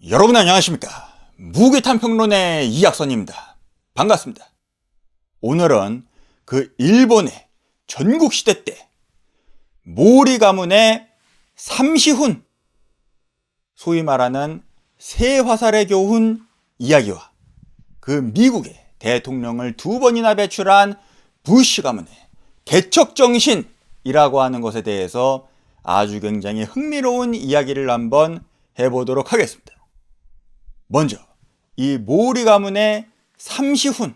여러분 안녕하십니까? 무기탄평론의 이학선입니다. 반갑습니다. 오늘은 그 일본의 전국시대 때 모리 가문의 삼시훈, 소위 말하는 새화살의 교훈 이야기와 그 미국의 대통령을 두 번이나 배출한 부시 가문의 개척정신이라고 하는 것에 대해서 아주 굉장히 흥미로운 이야기를 한번 해보도록 하겠습니다. 먼저 이 모리 가문의 삼시훈,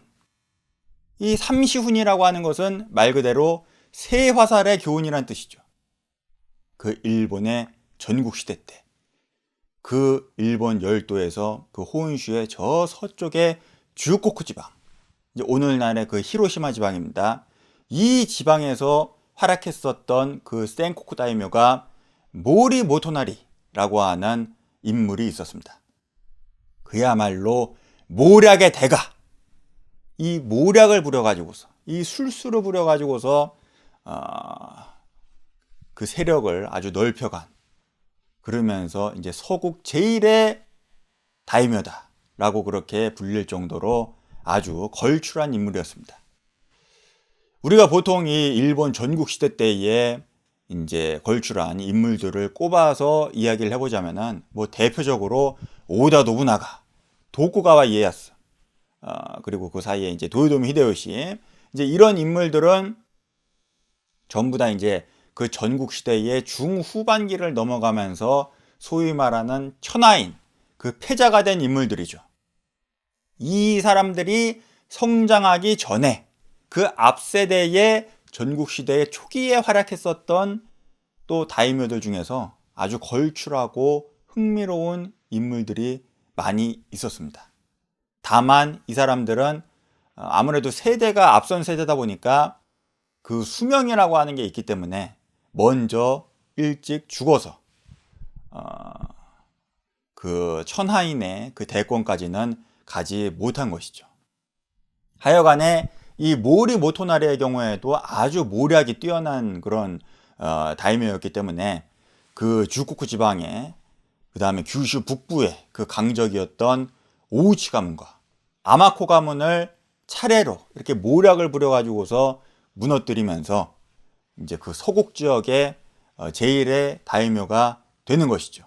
이 삼시훈이라고 하는 것은 말 그대로 새화살의 교훈이란 뜻이죠. 그 일본의 전국시대 때 그 일본 열도에서 그 호은슈의 저 서쪽의 주코쿠 지방, 이제 오늘날의 그 히로시마 지방입니다. 이 지방에서 활약했었던 그 센코쿠 다이묘가 모리 모토나리라고 하는 인물이 있었습니다. 그야말로 모략의 대가, 이 모략을 부려가지고서, 이 술수를 부려가지고서 그 세력을 아주 넓혀간, 그러면서 이제 서국 제1의 다이묘다라고 그렇게 불릴 정도로 아주 걸출한 인물이었습니다. 우리가 보통 이 일본 전국 시대 때에 이제 걸출한 인물들을 꼽아서 이야기를 해보자면은 뭐 대표적으로 오다 노부나가, 도쿠가와 이에야스, 그리고 그 사이에 이제 도요토미 히데요시, 이제 이런 인물들은 전부 다 이제 그 전국 시대의 중후반기를 넘어가면서 소위 말하는 천하인, 그 패자가 된 인물들이죠. 이 사람들이 성장하기 전에 그 앞세대의 전국 시대의 초기에 활약했었던 또 다이묘들 중에서 아주 걸출하고 흥미로운 인물들이 많이 있었습니다. 다만 이 사람들은 아무래도 세대가 앞선 세대다 보니까 그 수명이라고 하는 게 있기 때문에 먼저 일찍 죽어서 그 천하인의 그 대권까지는 가지 못한 것이죠. 하여간에 이 모리 모토나리의 경우에도 아주 모략이 뛰어난 그런 다이묘였기 때문에 그 주코쿠 지방에, 그 다음에 규슈 북부의 그 강적이었던 오우치 가문과 아마코 가문을 차례로 이렇게 모략을 부려가지고서 무너뜨리면서 이제 그 서국 지역의 제1의 다이묘가 되는 것이죠.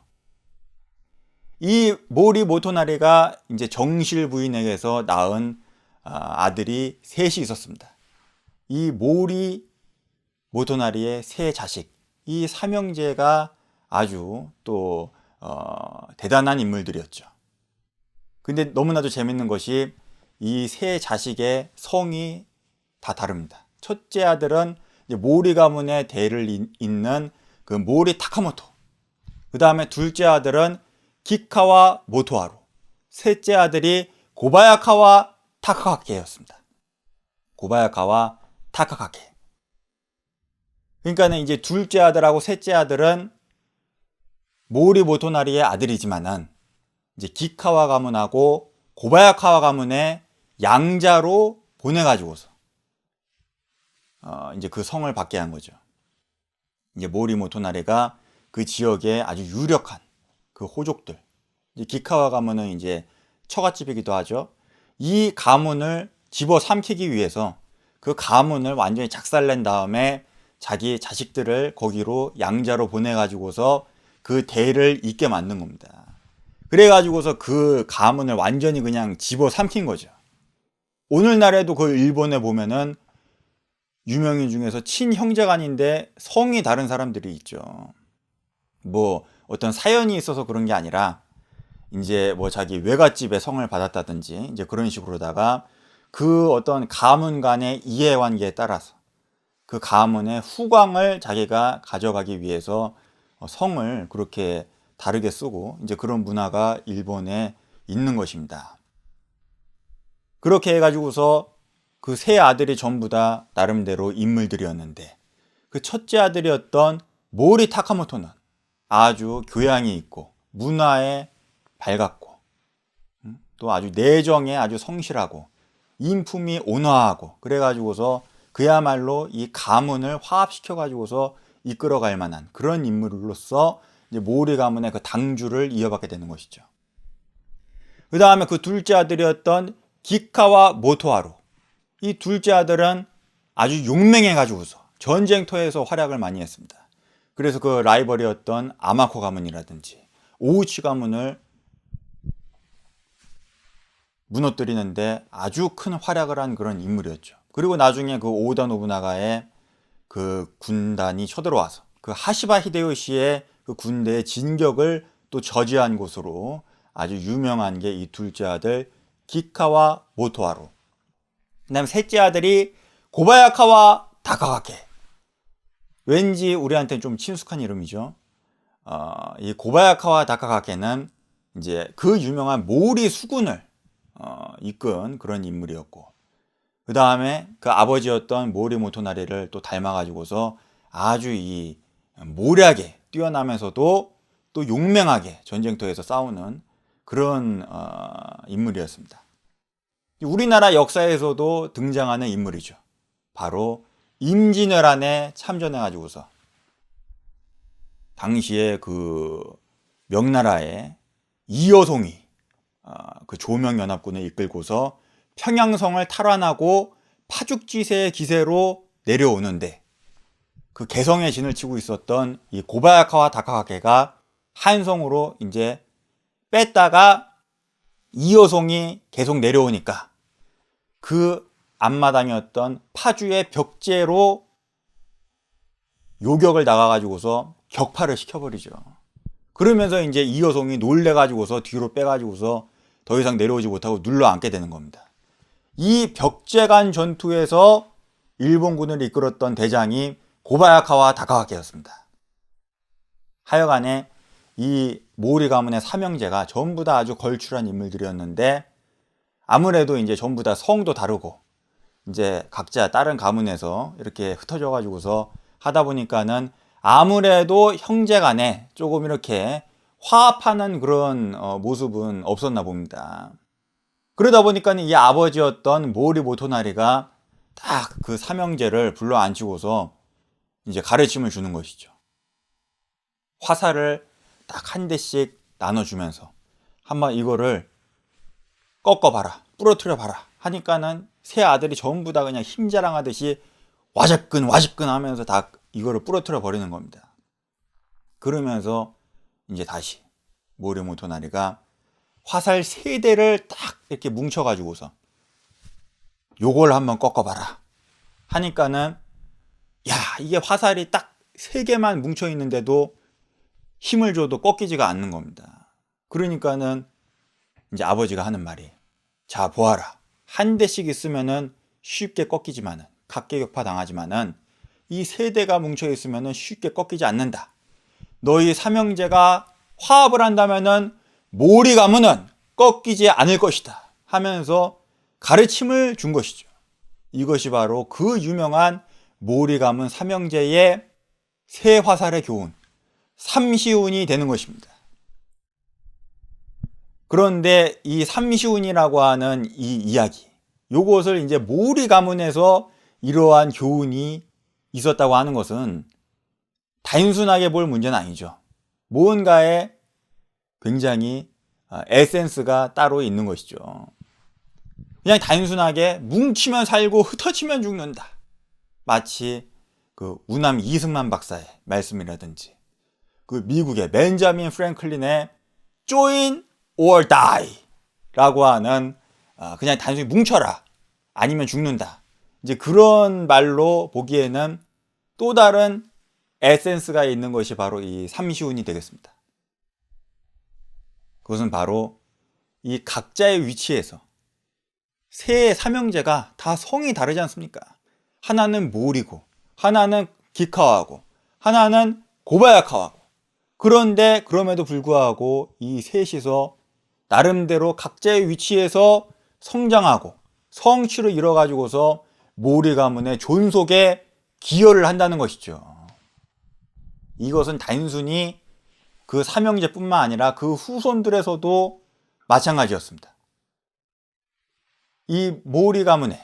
이 모리 모토나리가 이제 정실 부인에게서 낳은 아들이 셋이 있었습니다. 이 모리 모토나리의 세 자식, 이 삼형제가 아주 또 대단한 인물들이었죠. 근데 너무나도 재밌는 것이 이 세 자식의 성이 다 다릅니다. 첫째 아들은 이제 모리 가문의 대를 잇는 그 모리 타카모토, 그 다음에 둘째 아들은 기카와 모토하루, 셋째 아들이 고바야카와 타카카케였습니다. 고바야카와 타카카케. 그러니까는 이제 둘째 아들하고 셋째 아들은 모리 모토나리의 아들이지만은 이제 기카와 가문하고 고바야카와 가문의 양자로 보내가지고서 이제 그 성을 받게 한 거죠. 이제 모리 모토나리가 그 지역에 아주 유력한 그 호족들, 이제 기카와 가문은 이제 처갓집이기도 하죠. 이 가문을 집어삼키기 위해서 그 가문을 완전히 작살낸 다음에 자기 자식들을 거기로 양자로 보내가지고서 그 대를 잇게 만든 겁니다. 그래가지고서 그 가문을 완전히 그냥 집어삼킨 거죠. 오늘날에도 그 일본에 보면은 유명인 중에서 친형제간인데 성이 다른 사람들이 있죠. 뭐 어떤 사연이 있어서 그런 게 아니라 이제 뭐 자기 외갓집에 성을 받았다든지 이제 그런 식으로다가 그 어떤 가문 간의 이해관계에 따라서 그 가문의 후광을 자기가 가져가기 위해서 성을 그렇게 다르게 쓰고 이제 그런 문화가 일본에 있는 것입니다. 그렇게 해가지고서 그 세 아들이 전부 다 나름대로 인물들이었는데 그 첫째 아들이었던 모리 타카모토는 아주 교양이 있고 문화에 밝았고 또 아주 내정에 아주 성실하고 인품이 온화하고 그래가지고서 그야말로 이 가문을 화합시켜가지고서 이끌어갈 만한 그런 인물로서 이제 모리 가문의 그 당주를 이어받게 되는 것이죠. 그 다음에 그 둘째 아들이었던 기카와 모토하루. 이 둘째 아들은 아주 용맹해가지고서 전쟁터에서 활약을 많이 했습니다. 그래서 그 라이벌이었던 아마코 가문이라든지 오우치 가문을 무너뜨리는데 아주 큰 활약을 한 그런 인물이었죠. 그리고 나중에 그 오다 노부나가의 그 군단이 쳐들어와서 그 하시바 히데요시의 그 군대의 진격을 또 저지한 곳으로 아주 유명한 게 이 둘째 아들 기카와 모토하루. 그다음 셋째 아들이 고바야카와 다카가케. 왠지 우리한테는 좀 친숙한 이름이죠. 이 고바야카와 다카가케는 이제 그 유명한 모리 수군을 이끈 그런 인물이었고, 그 다음에 그 아버지였던 모리 모토나리를 또 닮아가지고서 아주 이 모략에 뛰어나면서도 또 용맹하게 전쟁터에서 싸우는 그런 인물이었습니다. 우리나라 역사에서도 등장하는 인물이죠. 바로 임진왜란에 참전해가지고서 당시에 그 명나라의 이여송이 그 조명연합군을 이끌고서 평양성을 탈환하고 파죽지세의 기세로 내려오는데, 그 개성의 진을 치고 있었던 이 고바야카와 다카가케가 한성으로 이제 뺐다가 이여송이 계속 내려오니까 그 앞마당이었던 파주의 벽제로 요격을 나가가지고서 격파를 시켜버리죠. 그러면서 이제 이여송이 놀래가지고서 뒤로 빼가지고서 더 이상 내려오지 못하고 눌러앉게 되는 겁니다. 이 벽제간 전투에서 일본군을 이끌었던 대장이 고바야카와 다카가케였습니다. 하여간에 이 모리 가문의 삼형제가 전부 다 아주 걸출한 인물들이었는데, 아무래도 이제 전부 다 성도 다르고 이제 각자 다른 가문에서 이렇게 흩어져 가지고서 하다 보니까는 아무래도 형제 간에 조금 이렇게 화합하는 그런 모습은 없었나 봅니다. 그러다 보니까는 이 아버지였던 모리 모토나리가 딱 그 삼형제를 불러 앉히고서 이제 가르침을 주는 것이죠. 화살을 딱 한 대씩 나눠주면서 한번 이거를 꺾어봐라, 부러뜨려봐라 하니까는 세 아들이 전부 다 그냥 힘자랑하듯이 와접근 와접근 하면서 다 이거를 부러뜨려 버리는 겁니다. 그러면서 이제 다시 모리모토나리가 화살 세 대를 딱 이렇게 뭉쳐가지고서 요걸 한번 꺾어봐라 하니까는, 야, 이게 화살이 딱 세 개만 뭉쳐 있는데도 힘을 줘도 꺾이지가 않는 겁니다. 그러니까는 이제 아버지가 하는 말이, 자 보아라, 한 대씩 있으면은 쉽게 꺾이지만은, 각계격파 당하지만은 이 세 대가 뭉쳐 있으면은 쉽게 꺾이지 않는다. 너희 삼형제가 화합을 한다면은 모리 가문은 꺾이지 않을 것이다 하면서 가르침을 준 것이죠. 이것이 바로 그 유명한 모리 가문 삼형제의 세 화살의 교훈, 삼시운이 되는 것입니다. 그런데 이 삼시운이라고 하는 이 이야기, 요것을 이제 모리 가문에서 이러한 교훈이 있었다고 하는 것은 단순하게 볼 문제는 아니죠. 무언가에 굉장히 에센스가 따로 있는 것이죠. 그냥 단순하게 뭉치면 살고 흩어지면 죽는다, 마치 그 우남 이승만 박사의 말씀이라든지 그 미국의 벤자민 프랭클린의 Join or Die 라고 하는 그냥 단순히 뭉쳐라 아니면 죽는다, 이제 그런 말로 보기에는 또 다른 에센스가 있는 것이 바로 이 삼시운이 되겠습니다. 그것은 바로 이 각자의 위치에서 세 삼형제가 다 성이 다르지 않습니까? 하나는 모리고, 하나는 기카와고, 하나는 고바야카와고. 그런데 그럼에도 불구하고 이 셋이서 나름대로 각자의 위치에서 성장하고 성취를 이뤄가지고서 모리 가문의 존속에 기여를 한다는 것이죠. 이것은 단순히 그 삼형제뿐만 아니라 그 후손들에서도 마찬가지였습니다. 이 모리 가문의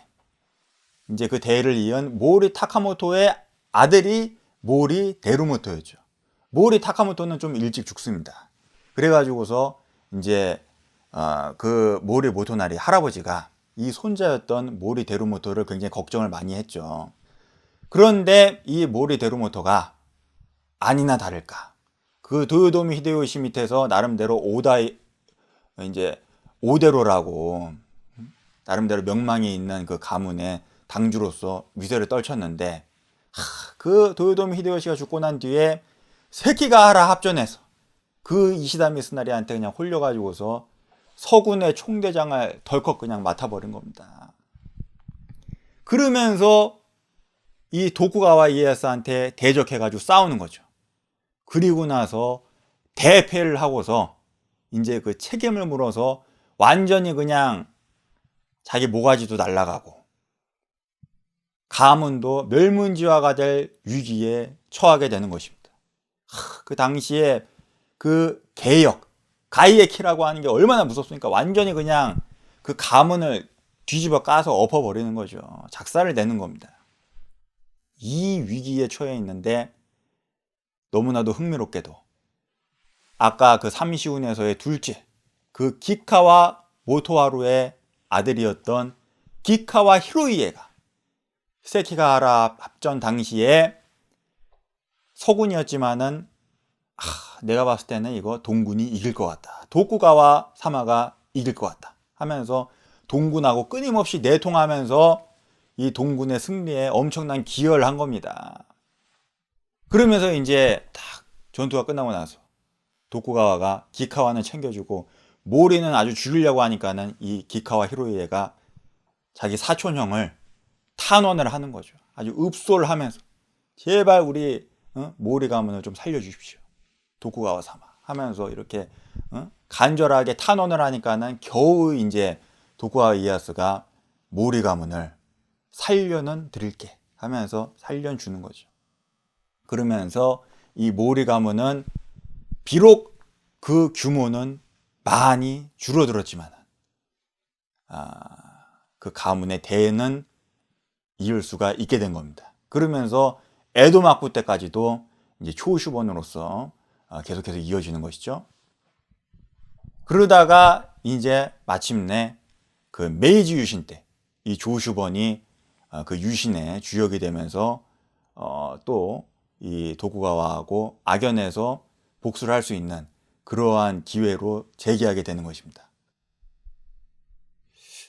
이제 그 대를 이은 모리 타카모토의 아들이 모리 데루모토였죠. 모리 타카모토는 좀 일찍 죽습니다. 그래가지고서 이제 그 모리 모토나리 할아버지가 이 손자였던 모리 데루모토를 굉장히 걱정을 많이 했죠. 그런데 이 모리 데루모토가 아니나 다를까 그 도요토미 히데요시 밑에서 나름대로 이제 오대로라고 나름대로 명망이 있는 그 가문의 당주로서 위세를 떨쳤는데 그 도요토미 히데요시가 죽고 난 뒤에 세키가하라 합전해서 그 이시다 미스나리한테 그냥 홀려가지고서 서군의 총대장을 덜컥 그냥 맡아버린 겁니다. 그러면서 이 도쿠가와 이에야스한테 대적해가지고 싸우는 거죠. 그리고 나서 대패를 하고서 이제 그 책임을 물어서 완전히 그냥 자기 모가지도 날아가고 가문도 멸문지화가 될 위기에 처하게 되는 것입니다. 그 당시에 그 개역 가이에키라고 하는 게 얼마나 무섭습니까? 완전히 그냥 그 가문을 뒤집어 까서 엎어버리는 거죠. 작사를 내는 겁니다. 이 위기에 처해 있는데 너무나도 흥미롭게도 아까 그 삼시훈에서의 둘째 그 기카와 모토하루의 아들이었던 기카와 히로이에가 세키가하라 합전 당시에 서군이었지만은 내가 봤을 때는 이거 동군이 이길 것 같다. 도쿠가와 사마가 이길 것 같다 하면서 동군하고 끊임없이 내통하면서 이 동군의 승리에 엄청난 기여를 한 겁니다. 그러면서 이제 딱 전투가 끝나고 나서 도쿠가와가 기카와는 챙겨주고 모리는 아주 죽이려고 하니까는 이 기카와 히로이에가 자기 사촌형을 탄원을 하는 거죠. 아주 읍소를 하면서 제발 우리 모리 가문을 좀 살려주십시오. 도쿠가와 사마 하면서 이렇게 간절하게 탄원을 하니까는 겨우 이제 도쿠가와 이에야스가 모리 가문을 살려는 드릴게 하면서 살려주는 거죠. 그러면서 이 모리 가문은 비록 그 규모는 많이 줄어들었지만 그 가문의 대는 이을 수가 있게 된 겁니다. 그러면서 에도 막부 때까지도 이제 초슈번으로서 계속해서 이어지는 것이죠. 그러다가 이제 마침내 그 메이지 유신 때 이 조슈번이 그 유신의 주역이 되면서 또 이 도쿠가와하고 악연해서 복수를 할 수 있는 그러한 기회로 재기하게 되는 것입니다.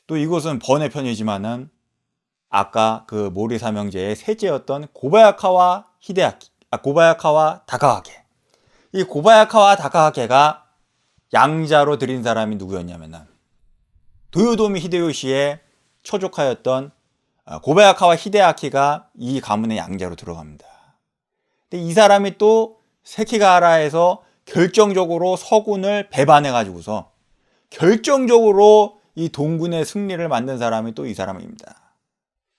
또 이것은 번외편이지만은 아까 그 모리 삼형제의 셋째였던 고바야카와 다카하게. 이 고바야카와 다카하게가 양자로 들인 사람이 누구였냐면은 도요토미 히데요시의 처조카였던 고바야카와 히데아키가 이 가문의 양자로 들어갑니다. 근데 이 사람이 또 세키가하라에서 결정적으로 서군을 배반해 가지고서 결정적으로 이 동군의 승리를 만든 사람이 또 이 사람입니다.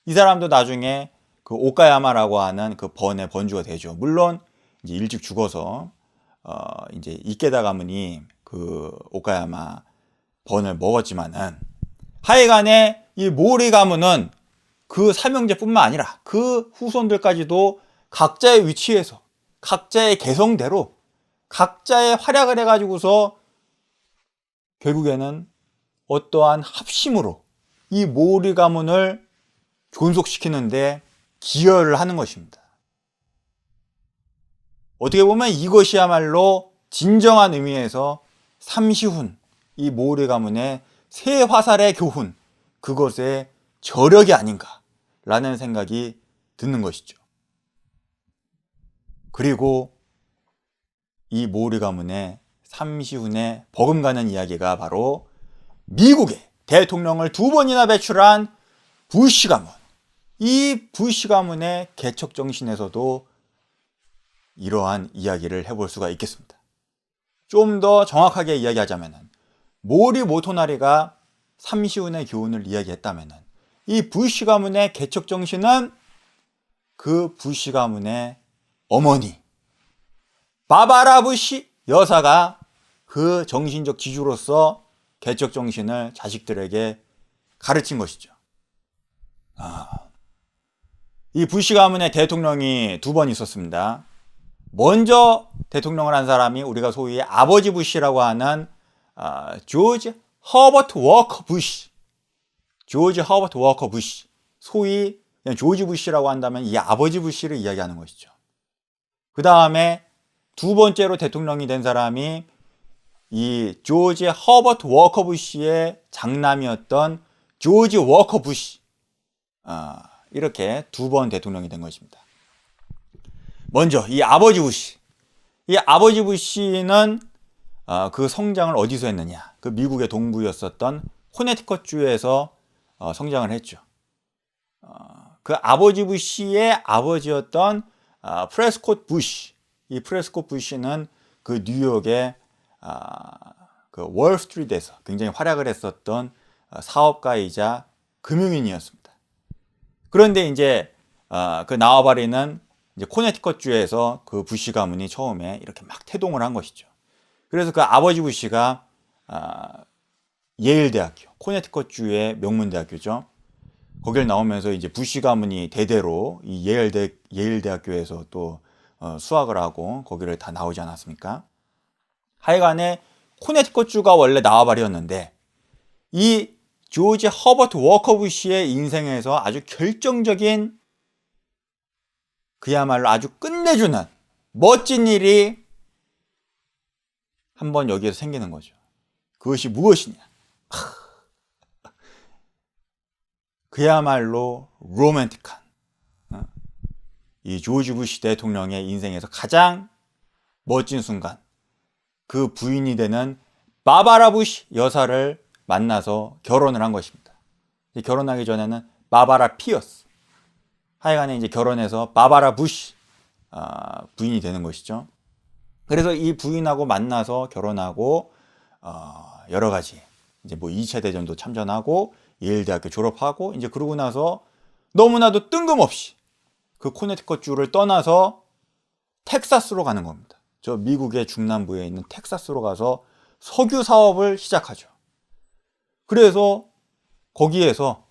이 사람도 나중에 그 오카야마라고 하는 그 번의 번주가 되죠. 물론 이제 일찍 죽어서 이제 이케다 가문이 그 오카야마 번을 먹었지만은 하여간에 이 모리 가문은 그 삼형제뿐만 아니라 그 후손들까지도 각자의 위치에서 각자의 개성대로 각자의 활약을 해가지고서 결국에는 어떠한 합심으로 이 모리 가문을 존속시키는데 기여를 하는 것입니다. 어떻게 보면 이것이야말로 진정한 의미에서 삼시훈, 이 모리 가문의 새 화살의 교훈, 그것의 저력이 아닌가라는 생각이 드는 것이죠. 그리고 이 모리 가문의 삼시훈의 버금가는 이야기가 바로 미국의 대통령을 2번이나 배출한 부시 가문. 이 부시 가문의 개척 정신에서도 이러한 이야기를 해볼 수가 있겠습니다. 좀 더 정확하게 이야기하자면 모리 모토나리가 삼시훈의 교훈을 이야기했다면 이 부시 가문의 개척 정신은 그 부시 가문의 어머니 바바라 부시 여사가 그 정신적 지주로서 개척 정신을 자식들에게 가르친 것이죠. 이 부시 가문의 대통령이 2번 있었습니다. 먼저 대통령을 한 사람이 우리가 소위 아버지 부시라고 하는 조지 허버트 워커 부시, 조지 허버트 워커 부시, 소위 그냥 조지 부시라고 한다면 이 아버지 부시를 이야기하는 것이죠. 그 다음에 두 번째로 대통령이 된 사람이 이 조지 허버트 워커 부시의 장남이었던 조지 워커 부시, 이렇게 두 번 대통령이 된 것입니다. 먼저 이 아버지 부시, 이 아버지 부시는 그 성장을 어디서 했느냐? 그 미국의 동부였었던 코네티컷주에서 성장을 했죠. 그 아버지 부시의 아버지였던 프레스콧 부시, 이 프레스콧 부시는 그 뉴욕의 그 월스트리트에서 굉장히 활약을 했었던 사업가이자 금융인이었습니다. 그런데 이제 그 나와바리는 이제 코네티컷주에서 그 부시 가문이 처음에 이렇게 막 태동을 한 것이죠. 그래서 그 아버지 부시가 예일대학교, 코네티컷주의 명문대학교죠. 거길 나오면서 이제 부시 가문이 대대로 이 예일대학교에서 또 수학을 하고 거기를 다 나오지 않았습니까? 하여간에 코네티컷주가 원래 나와바리였는데 이 조지 허버트 워커 부시의 인생에서 아주 결정적인 그야말로 아주 끝내주는 멋진 일이 한번 여기에서 생기는 거죠. 그것이 무엇이냐? 그야말로 로맨틱한 이 조지 부시 대통령의 인생에서 가장 멋진 순간, 그 부인이 되는 바바라 부시 여사를 만나서 결혼을 한 것입니다. 결혼하기 전에는 바바라 피어스, 하여간에 이제 결혼해서 바바라 부시 부인이 되는 것이죠. 그래서 이 부인하고 만나서 결혼하고 여러 가지 이제 뭐 2차 대전도 참전하고 예일대학교 졸업하고 이제 그러고 나서 너무나도 뜬금없이 그 코네티컷주를 떠나서 텍사스로 가는 겁니다. 저 미국의 중남부에 있는 텍사스로 가서 석유 사업을 시작하죠. 그래서 거기에서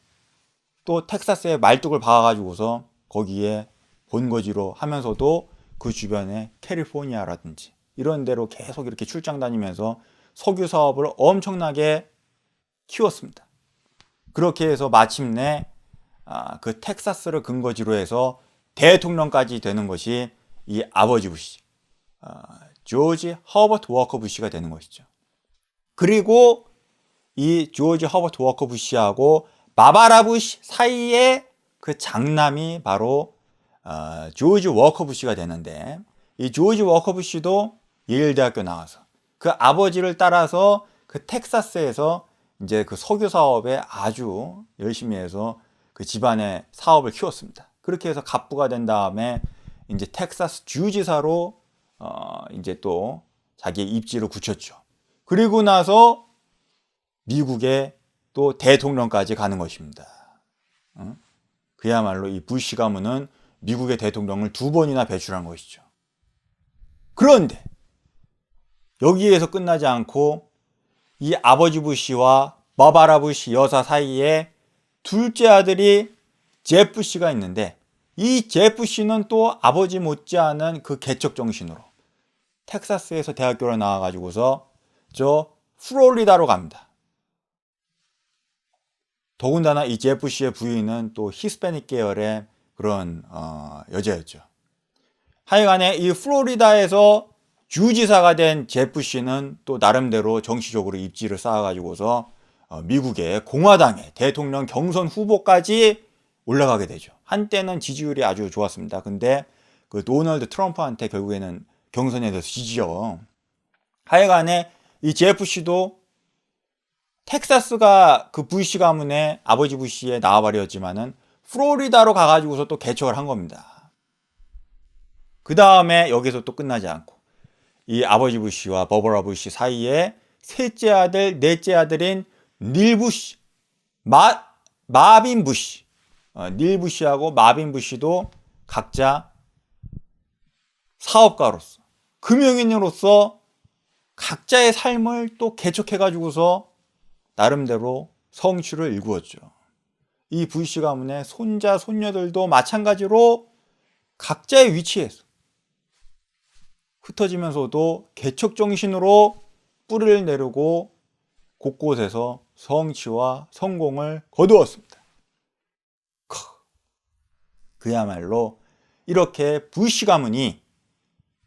또 텍사스에 말뚝을 박아가지고서 거기에 본거지로 하면서도 그 주변에 캘리포니아라든지 이런 데로 계속 이렇게 출장 다니면서 석유 사업을 엄청나게 키웠습니다. 그렇게 해서 마침내 그 텍사스를 근거지로 해서 대통령까지 되는 것이 이 아버지 부시, 조지 허버트 워커 부시가 되는 것이죠. 그리고 이 조지 허버트 워커 부시하고 바바라 부시 사이에 그 장남이 바로 조지 워커 부시가 되는데, 이 조지 워커 부시도 예일대학교 나와서 그 아버지를 따라서 그 텍사스에서 이제 그 석유 사업에 아주 열심히 해서 그 집안의 사업을 키웠습니다. 그렇게 해서 갑부가 된 다음에 이제 텍사스 주지사로 이제 또 자기의 입지를 굳혔죠. 그리고 나서 미국의 또 대통령까지 가는 것입니다. 그야말로 이 부시 가문은 미국의 대통령을 2번이나 배출한 것이죠. 그런데 여기에서 끝나지 않고 이 아버지 부시와 바바라 부시 여사 사이에 둘째 아들이 제프 부시가 있는데, 이 제프 부시는 또 아버지 못지않은 그 개척 정신으로 텍사스에서 대학교를 나와가지고서 저 플로리다로 갑니다. 더군다나 이 제프 부시의 부인은 또 히스패닉 계열의 그런 여자였죠. 하여간에 이 플로리다에서 주지사가 된 제프 부시는 또 나름대로 정치적으로 입지를 쌓아가지고서 미국의 공화당의 대통령 경선 후보까지 올라가게 되죠. 한때는 지지율이 아주 좋았습니다. 근데 그 도널드 트럼프한테 결국에는 경선에서 지지죠. 하여간에 이 제프 부시도 텍사스가 그 부시 가문의 아버지 부시의 나와바리였지만은 플로리다로 가가지고서 또 개척을 한 겁니다. 그 다음에 여기서 또 끝나지 않고 이 아버지 부시와 버버라 부시 사이에 셋째 아들, 넷째 아들인 닐 부시, 마빈 부시, 닐 부시하고 마빈 부시도 각자 사업가로서, 금융인으로서 각자의 삶을 또 개척해가지고서 나름대로 성취를 일구었죠. 이 부시 가문의 손자, 손녀들도 마찬가지로 각자의 위치에서 흩어지면서도 개척 정신으로 뿌리를 내리고 곳곳에서 성취와 성공을 거두었습니다. 그야말로 이렇게 부시 가문이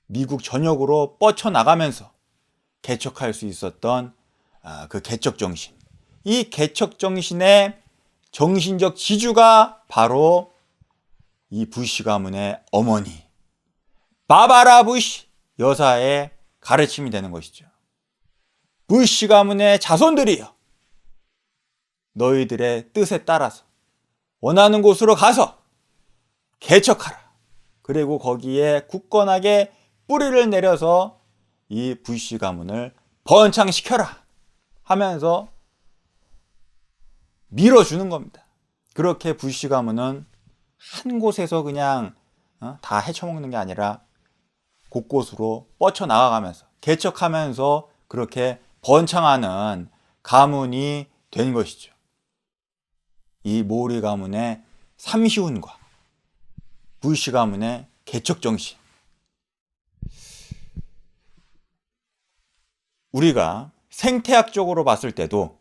미국 전역으로 뻗쳐나가면서 개척할 수 있었던 그 개척정신, 이 개척정신의 정신적 지주가 바로 이 부시 가문의 어머니 바바라 부시 여사의 가르침이 되는 것이죠. 부시 가문의 자손들이여, 너희들의 뜻에 따라서 원하는 곳으로 가서 개척하라. 그리고 거기에 굳건하게 뿌리를 내려서 이 부시 가문을 번창시켜라 하면서 밀어주는 겁니다. 그렇게 부시 가문은 한 곳에서 그냥 다 헤쳐먹는 게 아니라 곳곳으로 뻗쳐나가면서 개척하면서 그렇게 번창하는 가문이 된 것이죠. 이 모리 가문의 삼시운과 부시 가문의 개척정신, 우리가 생태학적으로 봤을 때도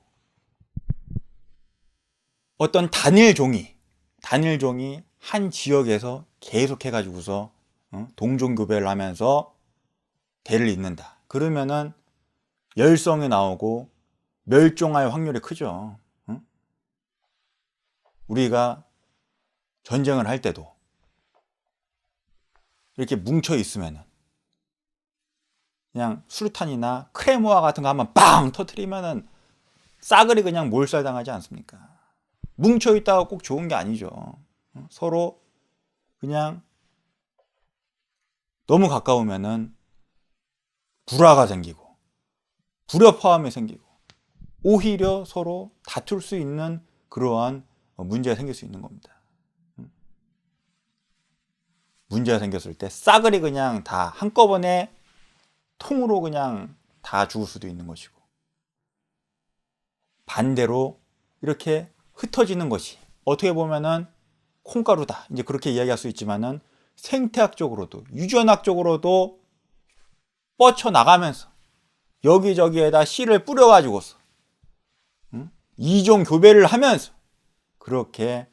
어떤 단일종이 한 지역에서 계속해가지고서 동종교배를 하면서 대를 잇는다. 그러면은 열성이 나오고 멸종할 확률이 크죠. 우리가 전쟁을 할 때도 이렇게 뭉쳐 있으면은 그냥 수류탄이나 크레모아 같은 거 한번 빵 터트리면은 싸그리 그냥 몰살당하지 않습니까? 뭉쳐 있다가 꼭 좋은 게 아니죠. 서로 그냥 너무 가까우면은 불화가 생기고 불협화음이 생기고 오히려 서로 다툴 수 있는 그러한 문제가 생길 수 있는 겁니다. 문제가 생겼을 때 싸그리 그냥 다 한꺼번에 통으로 그냥 다 죽을 수도 있는 것이고, 반대로 이렇게 흩어지는 것이 어떻게 보면은 콩가루다, 이제 그렇게 이야기할 수 있지만은 생태학적으로도 유전학적으로도 뻗쳐나가면서 여기저기에다 씨를 뿌려가지고서 이종 교배를 하면서 그렇게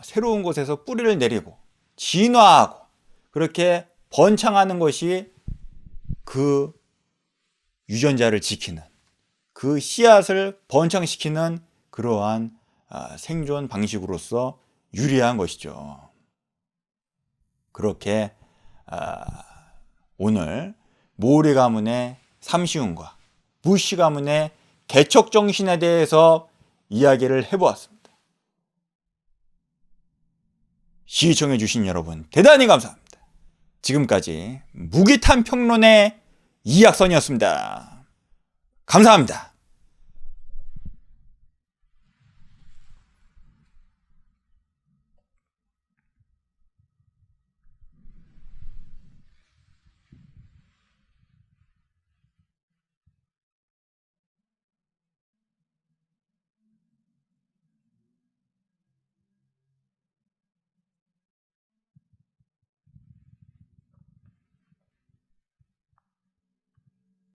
새로운 곳에서 뿌리를 내리고 진화하고 그렇게 번창하는 것이 그 유전자를 지키는, 그 씨앗을 번창시키는 그러한 생존 방식으로서 유리한 것이죠. 그렇게 오늘 모리 가문의 삼시운과 부시 가문의 개척 정신에 대해서 이야기를 해보았습니다. 시청해 주신 여러분 대단히 감사합니다. 지금까지 무기탄 평론의 이학선이었습니다. 감사합니다.